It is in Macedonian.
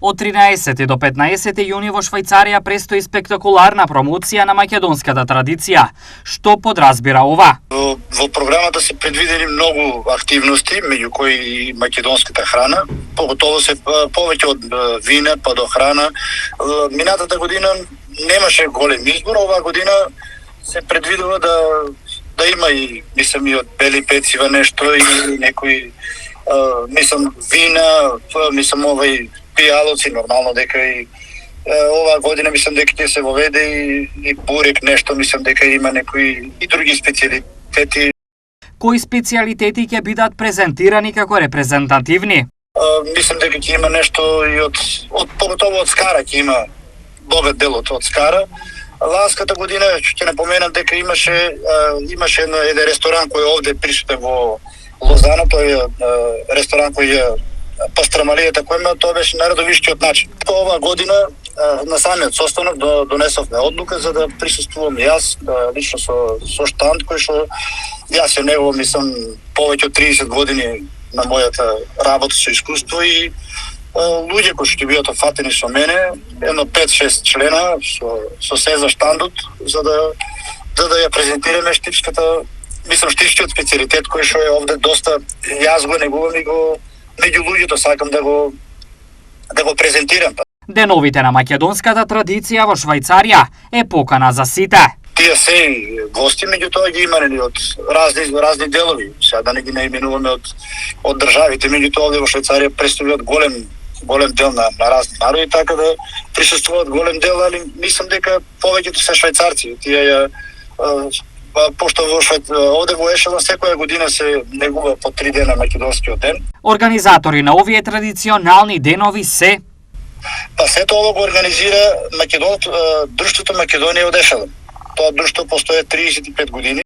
Од 13 до 15 јуни во Швајцарија престои спектакуларна промоција на македонската традиција. Што подразбира ова? Во програмата се предвидени многу активности, меѓу кои и македонската храна, поготово се повеќе од вина па до храна. Минатата година немаше голем избор, оваа година се предвидува да има и мислам и од бели пецива нешто и некои мислам вина, мислам овај пијалоци, нормално дека и оваа година мислам дека ќе се воведе и бурек нешто, мислам дека има некои и други специјалитети. Кои специјалитети ќе бидат презентирани како репрезентативни? Мислам дека ќе има нешто и од поготово од Скара ќе има богат дел од Скара. Ланската година ќе напоменам дека имаше еден ресторан кој е овде присутен во Лозана, тој е ресторан кој е пастрамалијата кој има, тоа беше на редовишкиот начин. Оваа година на самиот состанок донесовме одлука за да присуствувам јас лично со штанд кој што јас ја негувам мислам повеќе од 30 години на мојата работа со искуство и луѓе кои што ќе бидат офатени со мене, едно 5-6 члена со се за штандот за да ја презентираме штипската, мислам штипскиот специјалитет кој што е овде доста, јас го негувам и го меѓу луѓето сакам да го презентирам. Деновите на македонската традиција во Швајцарија е покана за сите. Тие се гости, меѓутоа ги има од разни делови. Сега да не ги наименуваме од државите, меѓутоа овде во Швајцарија представуваат голем дел на разни народи, така да присуствуваат голем дел, али мислам дека повеќето се швајцарци. Тие пошто овде во Ешелон секоја година се негува по 3 дена македонскиот ден. Организатори на овие традиционални денови се Па сето ова го организира Друштвото Македонија од Ешелон. Тоа друштво постои 35 години.